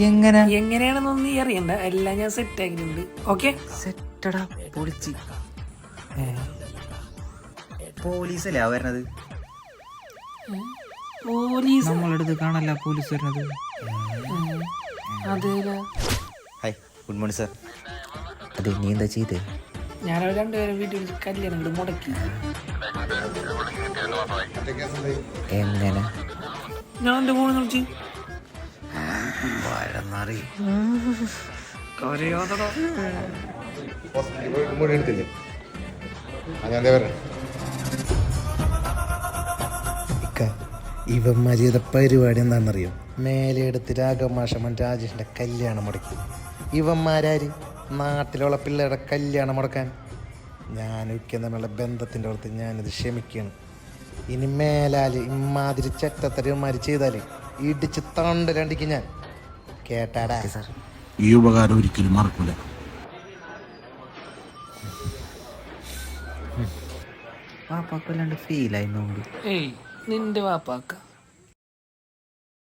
എങ്ങനെ എങ്ങനെയാണെന്നൊന്നും നീ അറിയണ്ട, എല്ലാം ഞാൻ സെറ്റ് ആക്കിയിട്ടുണ്ട്. ഓക്കെ, സെറ്റടാ പൊളിച്ച്. പോലീസല്ലേ വരണത്? പോലീസ് നമ്മളടുത്ത് കാണല്ല പോലീസ് വരുന്നത്. അതേലാ. Hi, good morning sir. അതെ, നീ എന്താ ചെയ്തേ? ഞാനവർ രണ്ടുപേരും വീട്ടിൽ കല്യാണം കൂടി മുടക്കി. എങ്ങനെ? ഞാൻ എൻ്റെ ഫോണിൽ വിളിച്ച് വഴന്നറി കരയാതടാ. ഇവന്മാർ ചെയ്ത പരിപാടി എന്താണെന്നറിയോ? മേലെ എടുത്ത് രാഘവമാഷമൻ രാജേഷിൻ്റെ കല്യാണം മുടക്കി. ഇവന്മാരാര് നാട്ടിലുള്ള പിള്ളേരുടെ കല്യാണം മുടക്കാൻ? ഞാനൊക്കെ തമ്മിലുള്ള ബന്ധത്തിൻ്റെ പുറത്ത് ഞാനിത് ക്ഷമിക്കുകയാണ്. ഇനി മേലാല് ഇമാതിരി ചെറ്റത്തരന്മാർ ചെയ്താൽ ഇടിച്ച് തണ്ടലണ്ടിക്ക് ഞാൻ. കേട്ടാടാ? ഈ ഉപകാരം ഒരിക്കലും മറക്കൂല. പാപ്പാക്കല്ലാണ്ട് ഫീലായി നോമ്പ്. ഏയ്, നിന്റെ വാപ്പാക്ക